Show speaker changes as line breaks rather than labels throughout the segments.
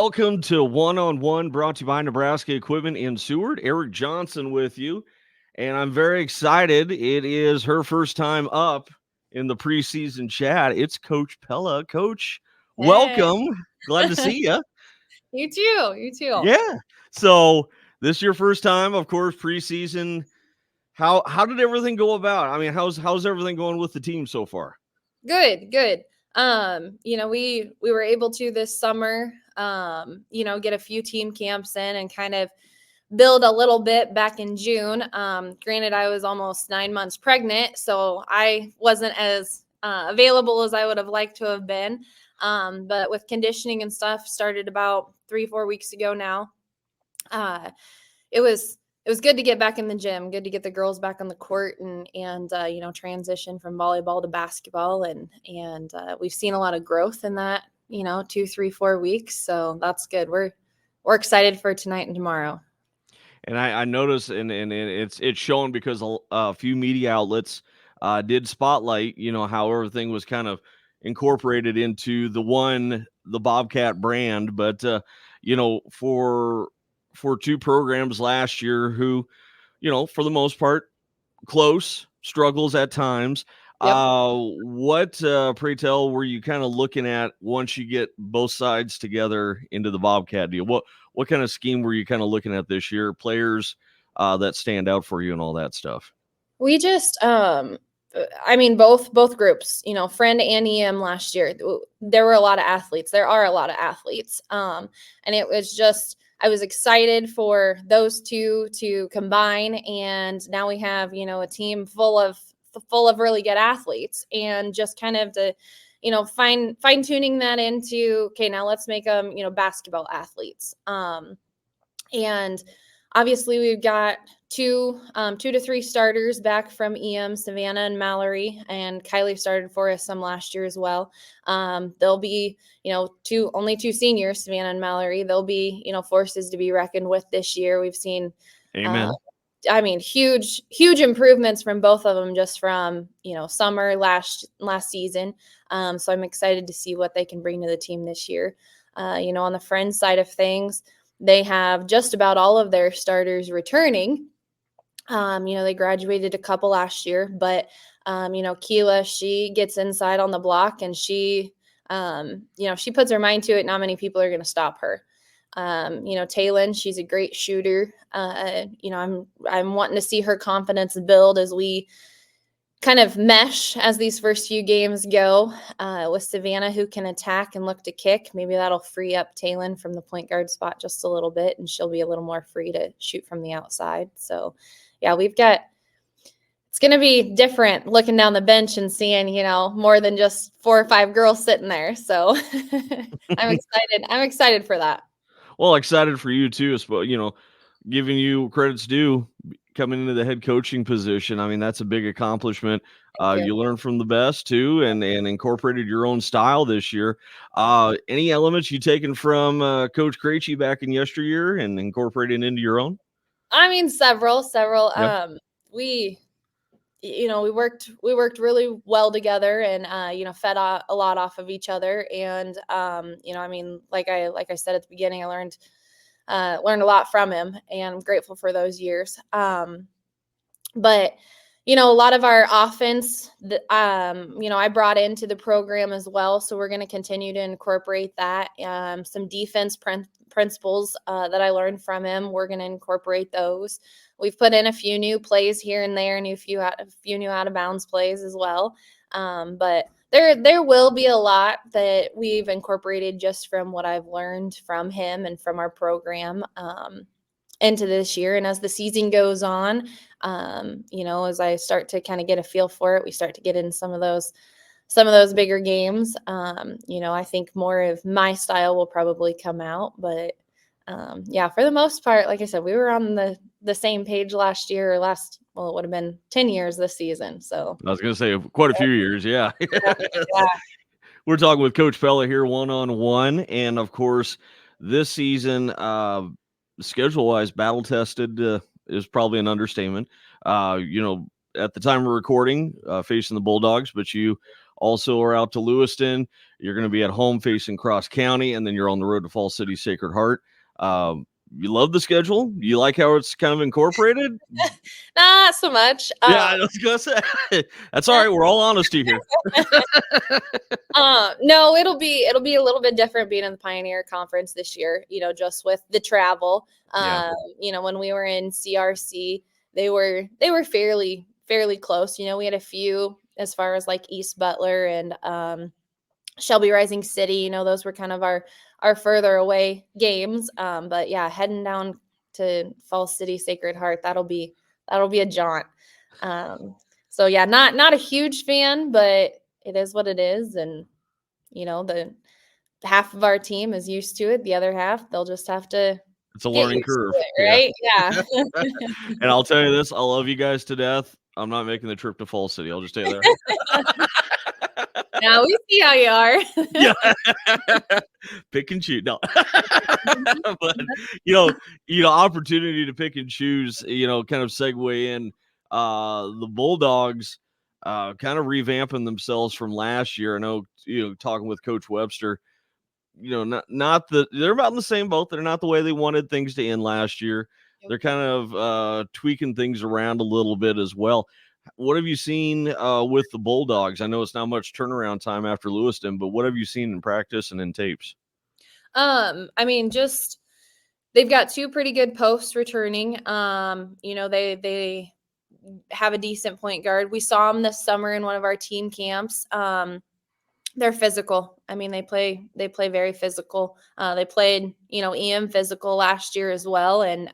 Welcome to One-on-One, brought to you by Nebraska Equipment in Seward. Eric Johnson with you, and I'm very excited. It is her first time up in the preseason chat. It's Coach Pella. Coach,
Hey.
welcome. Glad to see you.
You too. You too.
Yeah. So this is your first time, of course, preseason. How did everything go about? I mean, how's everything going with the team so far?
Good. We were able to this summer, get a few team camps in and kind of build a little bit back in June. Granted, I was almost 9 months pregnant, so I wasn't as available as I would have liked to have been. But with conditioning and stuff, started about 3-4 weeks ago now. It was good to get back in the gym, good to get the girls back on the court and transition from volleyball to basketball. And we've seen a lot of growth in that, 2, 3, 4 weeks. So that's good. We're excited for tonight and tomorrow.
And I noticed, and it's shown because a few media outlets did spotlight, how everything was kind of incorporated into the Bobcat brand. But for two programs last year who, for the most part, close, struggles at times.
Yep.
What, pray tell, were you kind of looking at once you get both sides together into the Bobcat deal? What kind of scheme were you kind of looking at this year? Players that stand out for you and all that stuff?
We just, both groups, Friend and EM last year, there were a lot of athletes. There are a lot of athletes. And it was just, I was excited for those two to combine. And now we have, a team full of really good athletes, and just kind of the, fine tuning that into, okay, now let's make them, basketball athletes. And obviously we've got two to three starters back from EM, Savannah and Mallory, and Kylie started for us some last year as well. They'll be, only two seniors, Savannah and Mallory. They'll be, forces to be reckoned with this year. We've seen,
Amen.
Huge improvements from both of them just from, summer last season. So I'm excited to see what they can bring to the team this year. On the Friends side of things, they have just about all of their starters returning. They graduated a couple last year, but, Keela, she gets inside on the block, and she puts her mind to it. Not many people are going to stop her. Taylin, she's a great shooter. I'm wanting to see her confidence build as we kind of mesh as these first few games go, with Savannah, who can attack and look to kick. Maybe that'll free up Taylin from the point guard spot just a little bit, and she'll be a little more free to shoot from the outside. So yeah, it's going to be different looking down the bench and seeing, more than just 4 or 5 girls sitting there. So I'm excited. I'm excited for that.
Well, excited for you too, giving you credits due coming into the head coaching position. I mean, that's a big accomplishment. You learned from the best too, and incorporated your own style this year. Any elements you taken from Coach Krejci back in yesteryear and incorporated into your own?
I mean, several.
Yeah.
We worked really well together, and fed a lot off of each other. And like I said at the beginning, I learned a lot from him, and I'm grateful for those years. But a lot of our offense, I brought into the program as well, so we're going to continue to incorporate that. Some defense principles that I learned from him, we're going to incorporate those. We've put in a few new plays here and there, and a few new out of bounds plays as well. But there will be a lot that we've incorporated just from what I've learned from him and from our program into this year. And as the season goes on, as I start to kind of get a feel for it, we start to get in some of those bigger games. I think more of my style will probably come out, but for the most part, like I said, we were on the same page last year, it would have been 10 years this season. So
I was going to say quite a few years. Yeah. We're talking with Coach Pella here one-on-one. And of course, this season, schedule-wise, battle-tested is probably an understatement. At the time of recording, facing the Bulldogs, but you also are out to Lewiston. You're going to be at home facing Cross County, and then you're on the road to Falls City Sacred Heart. You love the schedule? You like how it's kind of incorporated?
Not so much.
Yeah, I was gonna say that's all right. We're all honesty here.
No, it'll be a little bit different being in the Pioneer Conference this year, just with the travel.
Yeah.
When we were in CRC, they were fairly close. We had a few as far as like East Butler and Shelby Rising City, those were kind of our further away games. But yeah, heading down to Falls City Sacred Heart, that'll be a jaunt. So yeah, not a huge fan, but it is what it is. And, the half of our team is used to it. The other half, they'll just have to
It's a learning curve,
right? Yeah.
And I'll tell you this, I love you guys to death. I'm not making the trip to Falls City. I'll just stay there.
Now we see how you are.
Yeah. Pick and choose. No. But opportunity to pick and choose, kind of segue in. The Bulldogs kind of revamping themselves from last year. I know, talking with Coach Webster, not they're about in the same boat. They're not the way they wanted things to end last year. They're kind of tweaking things around a little bit as well. What have you seen with the Bulldogs? I know it's not much turnaround time after Lewiston, but what have you seen in practice and in tapes?
Just they've got two pretty good posts returning. They have a decent point guard. We saw them this summer in one of our team camps. They're physical. They play very physical. They played, EM physical last year as well, and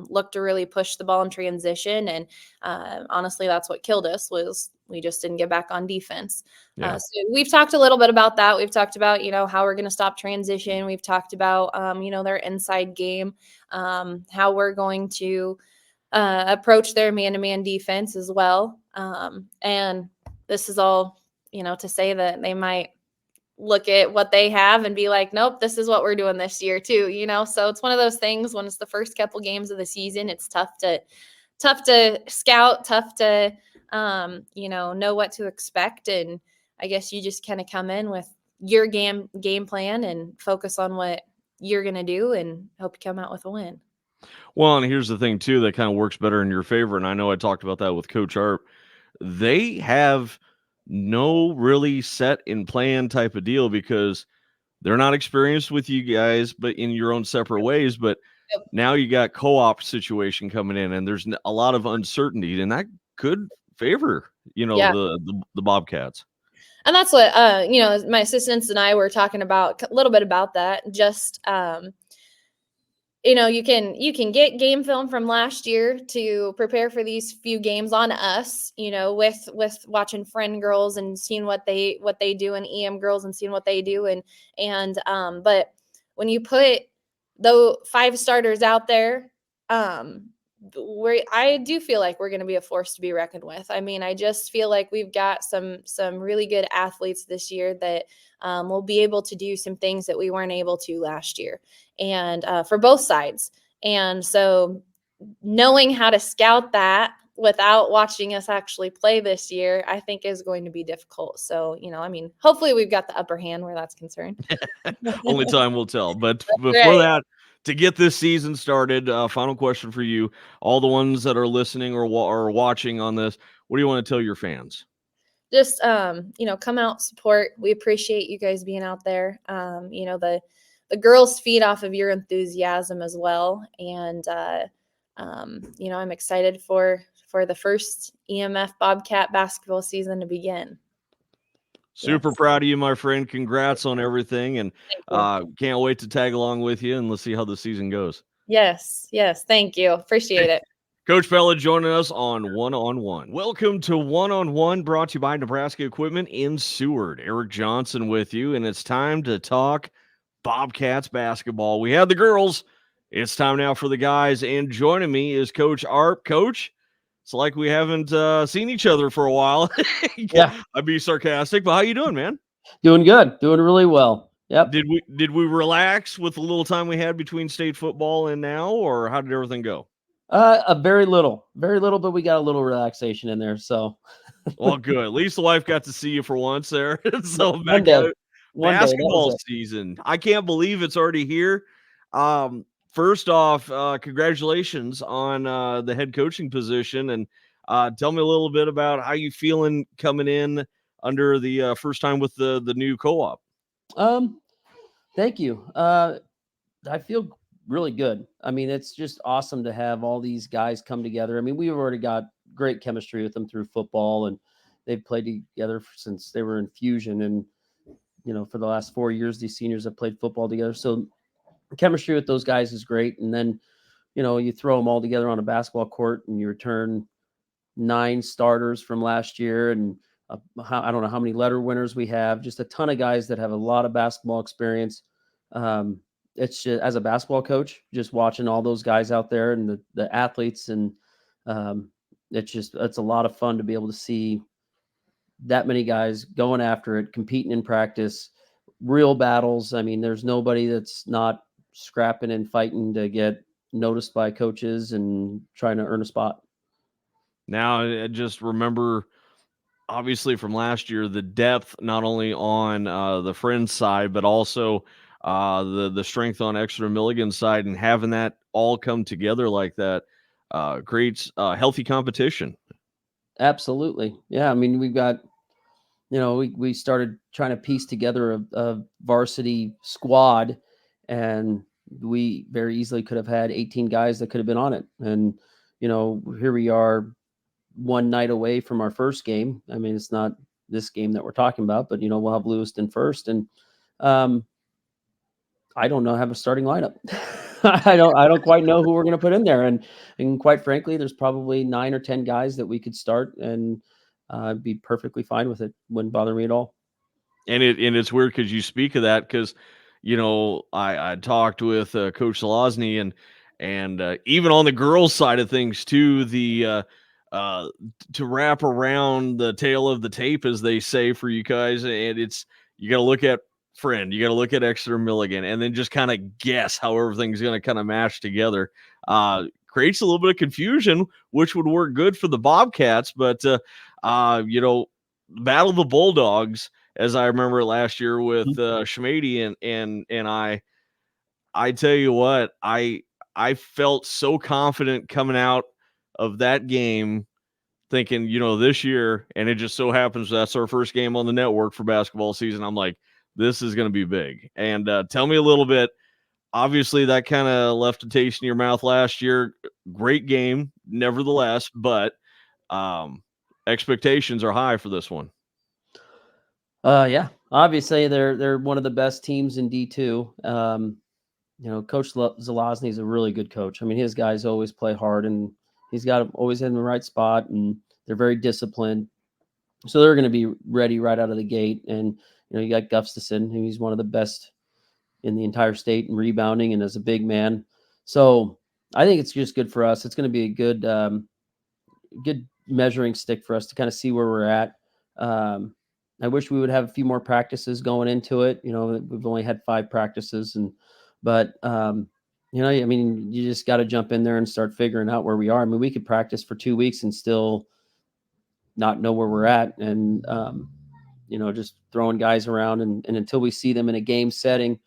looked to really push the ball in transition. And honestly, that's what killed us, was we just didn't get back on defense.
Yeah.
So we've talked a little bit about that. We've talked about, how we're going to stop transition. We've talked about, their inside game, how we're going to approach their man-to-man defense as well. And this is all, to say that they might look at what they have and be like, nope, this is what we're doing this year too, so it's one of those things. When it's the first couple games of the season, it's tough to scout, tough to know what to expect. And I guess you just kind of come in with your game plan and focus on what you're going to do and hope you come out with a win.
Well, and here's the thing too that kind of works better in your favor, and I know I talked about that with Coach Arp. They have no really set in plan type of deal, because they're not experienced with you guys, but in your own separate ways. But now you got co-op situation coming in, and there's a lot of uncertainty, and that could favor, the Bobcats.
And that's what, my assistants and I were talking about a little bit about that. Just, you can get game film from last year to prepare for these few games on us, with watching friend girls and seeing what they do, and EM girls and seeing what they do. And but when you put the 5 starters out there, I do feel like we're going to be a force to be reckoned with. I just feel like we've got some really good athletes this year that will be able to do some things that we weren't able to last year, and for both sides. And so knowing how to scout that without watching us actually play this year, I think is going to be difficult. So, hopefully we've got the upper hand where that's concerned.
Only time will tell. But before that, to get this season started, final question for you, all the ones that are listening or watching on this, what do you want to tell your fans?
Just, come out, support. We appreciate you guys being out there. The girls feed off of your enthusiasm as well. And, I'm excited for the first EMF Bobcat basketball season to begin.
Super proud of you, my friend. Congrats on everything. And can't wait to tag along with you, and let's see how the season goes.
Yes. Thank you. Appreciate it.
Coach Pella joining us on One-on-One. Welcome to One-on-One, brought to you by Nebraska Equipment in Seward. Eric Johnson with you, and it's time to talk Bobcats basketball. We had the girls. It's time now for the guys, and joining me is Coach Arp. Coach, it's like we haven't seen each other for a while.
Yeah,
I'd be sarcastic, but how you doing, man?
Doing good. Doing really well. Yep.
Did we relax with the little time we had between state football and now, or how did everything go?
Very little, but we got a little relaxation in there. So
Well, good. At least the wife got to see you for once there. So
one
back at
day,
it.
one day, that
Basketball
was it.
season. I can't believe it's already here. First off, congratulations on the head coaching position, and tell me a little bit about how you feeling coming in under the first time with the new co-op.
Um, Thank you. I feel really good. I mean, it's just awesome to have all these guys come together. I mean, we've already got great chemistry with them through football, and they've played together since they were in Fusion. And, for the last 4 years, these seniors have played football together. So chemistry with those guys is great. And then, you throw them all together on a basketball court and you return 9 starters from last year. And I don't know how many letter winners we have, just a ton of guys that have a lot of basketball experience. Um, it's just, as a basketball coach, just watching all those guys out there and the athletes, and um, it's a lot of fun to be able to see that many guys going after it, competing in practice, real battles. I mean, there's nobody that's not scrapping and fighting to get noticed by coaches and trying to earn a spot.
Now, I just remember, obviously from last year, the depth not only on the Friends side, but also the strength on Exeter Milligan's side, and having that all come together like that creates healthy competition.
Absolutely. Yeah. I mean, we've got, we started trying to piece together a varsity squad, and we very easily could have had 18 guys that could have been on it. And, here we are one night away from our first game. I mean, it's not this game that we're talking about, but, we'll have Lewiston first. And I don't know, have a starting lineup. I don't quite know who we're going to put in there. And quite frankly, there's probably 9 or 10 guys that we could start, and be perfectly fine with it. Wouldn't bother me at all.
And it's weird because you speak of that, because I talked with Coach Zelazny, and even on the girls' side of things too, the uh, to wrap around the tail of the tape, as they say, for you guys, and it's, you got to look at Friend, you got to look at Exeter Milligan, and then just kind of guess how everything's going to kind of mash together. Creates a little bit of confusion, which would work good for the Bobcats, but Battle of the Bulldogs, as I remember last year with Schmady and I tell you what, I felt so confident coming out of that game, thinking, this year, and it just so happens that's our first game on the network for basketball season. I'm like, this is going to be big. And tell me a little bit. Obviously, that kind of left a taste in your mouth last year. Great game, nevertheless, but expectations are high for this one.
Yeah, obviously they're one of the best teams in D2. Coach Zelazny is a really good coach. I mean, his guys always play hard, and he's got them always in the right spot, and they're very disciplined. So they're going to be ready right out of the gate. And you got Gustafson, who he's one of the best in the entire state in rebounding and as a big man. So I think it's just good for us. It's going to be a good measuring stick for us to kind of see where we're at. I wish we would have a few more practices going into it. We've only had 5 practices, but I mean, you just got to jump in there and start figuring out where we are. I mean, we could practice for 2 weeks and still not know where we're at. And, just throwing guys around, and until we see them in a game setting,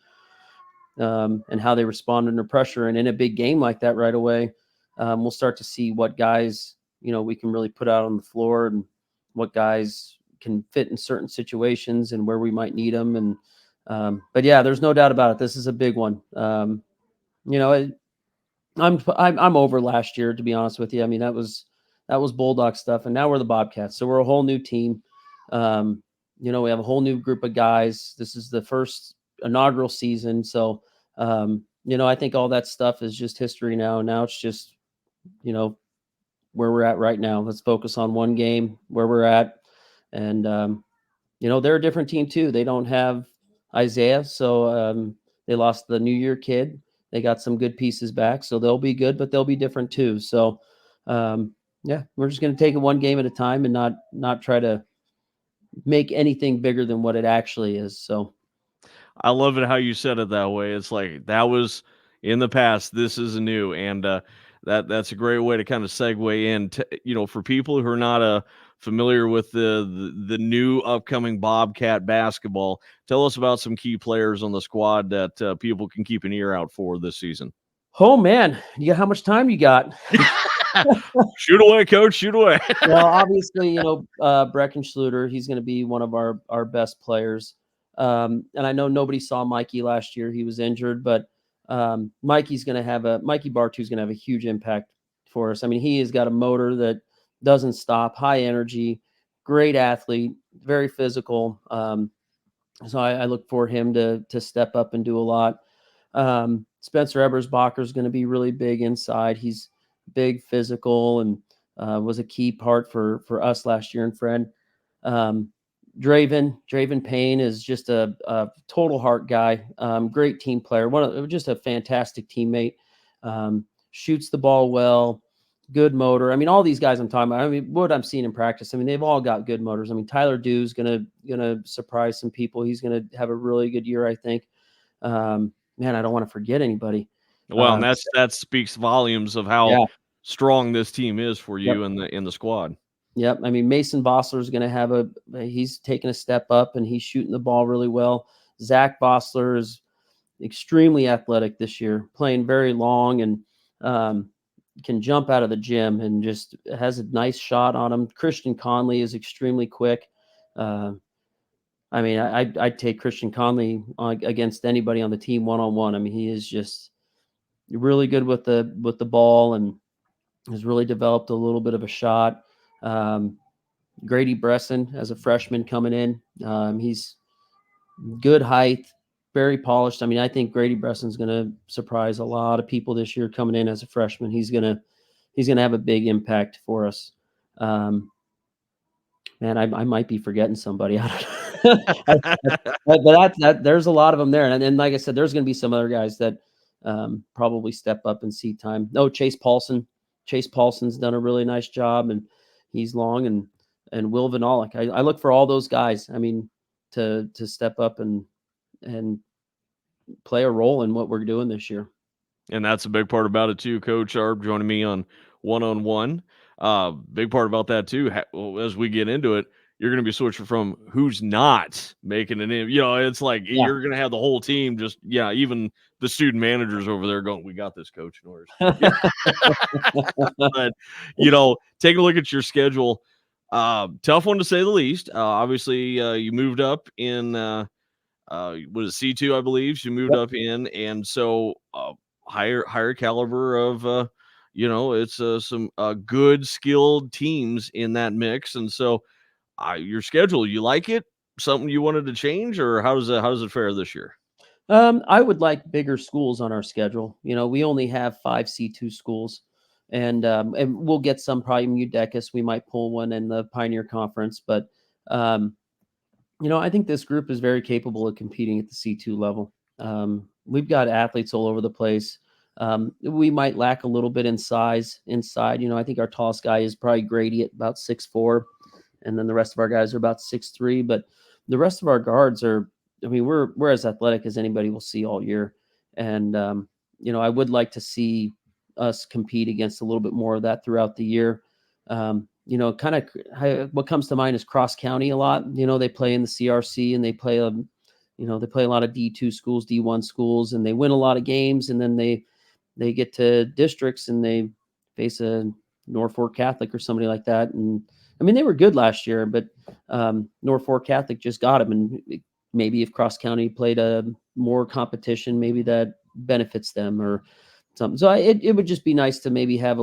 and how they respond under pressure, and in a big game like that right away, we'll start to see what guys, we can really put out on the floor, and what guys can fit in certain situations and where we might need them. And, but yeah, there's no doubt about it. This is a big one. I'm over last year, to be honest with you. I mean, that was Bulldog stuff, and now we're the Bobcats. So we're a whole new team. We have a whole new group of guys. This is the first inaugural season. So, I think all that stuff is just history now. Now it's just, where we're at right now. Let's focus on one game, where we're at. And, they're a different team too. They don't have Isaiah. So, they lost the New Year kid. They got some good pieces back, so they'll be good, but they'll be different too. So, yeah, we're just going to take it one game at a time, and not try to make anything bigger than what it actually is. So
I love it how you said it that way. It's like, that was in the past, this is new. And that's a great way to kind of segue in. For people who are not familiar with the new upcoming Bobcat basketball, tell us about some key players on the squad that people can keep an ear out for this season.
Oh man, how much time you got?
Shoot away, Coach. Shoot away.
Well, obviously, Breckenschluter, he's going to be one of our best players. And I know nobody saw Mikey last year; he was injured, but Mikey Bartu's going to have a huge impact for us. I mean, he has got a motor that doesn't stop, high energy, great athlete, very physical. So I look for him to step up and do a lot. Spencer Ebersbacher is going to be really big inside. He's big, physical, and was a key part for us last year. And Fred, Draven Payne is just a total heart guy. Great team player. Just a fantastic teammate. Shoots the ball well. Good motor. I mean, all these guys I'm talking about. I mean, what I'm seeing in practice. I mean, they've all got good motors. I mean, Tyler Dew's gonna surprise some people. He's gonna have a really good year, I think. Man, I don't want to forget anybody.
Well, and that speaks volumes of how strong this team is for you in the squad.
Yep. I mean, Mason Vossler is going to have he's taken a step up and he's shooting the ball really well. Zach Vossler is extremely athletic this year, playing very long and can jump out of the gym and just has a nice shot on him. Christian Conley is extremely quick. I mean, I'd take Christian Conley against anybody on the team one-on-one. I mean, he is just really good with the ball and has really developed a little bit of a shot. Grady Bresson as a freshman coming in. He's good height, very polished. I mean, I think Grady Bresson's going to surprise a lot of people this year coming in as a freshman. He's going to have a big impact for us. Man, I might be forgetting somebody. But there's a lot of them there. And then, like I said, there's going to be some other guys that probably step up and see time. No, Chase Paulson. Chase Paulson's done a really nice job, and he's long. And Will Vanalik. I look for all those guys. I mean, to step up and play a role in what we're doing this year.
And that's a big part about it too. Coach Arp joining me on one-on-one. Big part about that too. As we get into it, you're going to be switching from who's not making an, it's like you're going to have the whole team just, even the student managers over there going, we got this, coach. But, take a look at your schedule. Tough one to say the least. Obviously, you moved up in, was it C2, I believe? You moved up in, and so higher caliber of, it's some good, skilled teams in that mix. And so your schedule, you like it? Something you wanted to change, or how does it fare this year?
I would like bigger schools on our schedule. We only have 5 C2 schools, and we'll get some probably Mudecus. We might pull one in the Pioneer Conference, but I think this group is very capable of competing at the C2 level. We've got athletes all over the place. We might lack a little bit in size inside. I think our tallest guy is probably Grady at about 6'4", and then the rest of our guys are about 6'3". But the rest of our guards are, we're as athletic as anybody will see all year. And, I would like to see us compete against a little bit more of that throughout the year. Kind of what comes to mind is Cross County a lot. They play in the CRC and they play a lot of D2 schools, D1 schools, and they win a lot of games. And then they get to districts and they face a Norfolk Catholic or somebody like that. And they were good last year, but Norfolk Catholic just got them. And maybe if Cross County played a more competition, maybe that benefits them or something. So it would just be nice to maybe have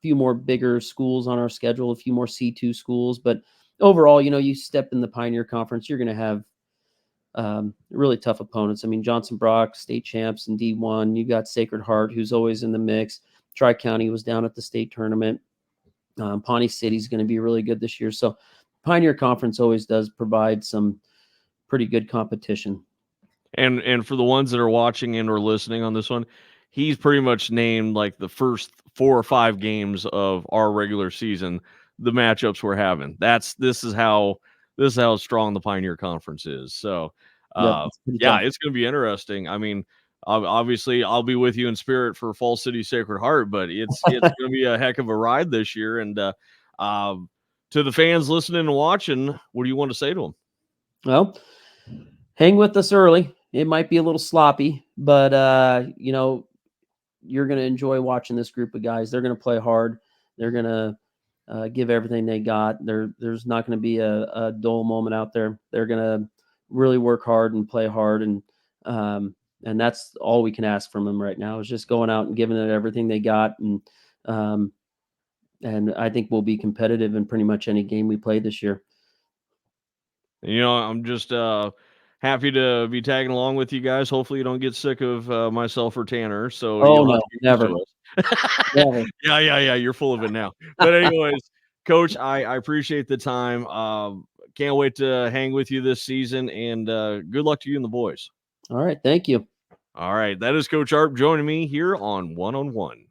few more bigger schools on our schedule, a few more C2 schools. But overall, you step in the Pioneer Conference, you're going to have really tough opponents. Johnson Brock, state champs in D1. You got Sacred Heart, who's always in the mix. Tri-County was down at the state tournament. Pawnee City's going to be really good this year. So Pioneer Conference always does provide some pretty good competition.
And for the ones that are watching and or listening on this one, he's pretty much named like the first 4 or 5 games of our regular season, the matchups we're having. This is how strong the Pioneer Conference is. So, it's going to be interesting. obviously I'll be with you in spirit for Fall City Sacred Heart, but it's going to be a heck of a ride this year. And to the fans listening and watching, what do you want to say to them?
Well, hang with us early. It might be a little sloppy, but you know, you're going to enjoy watching this group of guys. They're going to play hard. They're going to give everything they got. There's not going to be a dull moment out there. They're going to really work hard and play hard, and that's all we can ask from them right now is just going out and giving it everything they got, and I think we'll be competitive in pretty much any game we play this year.
You know, I'm just happy to be tagging along with you guys. Hopefully you don't get sick of myself or Tanner. So you'll have to get used
never.
to us.
Never.
Yeah. You're full of it now. But anyways, Coach, I appreciate the time. Can't wait to hang with you this season, and good luck to you and the boys.
All right. Thank you.
All right. That is Coach Arp joining me here on 1-on-1.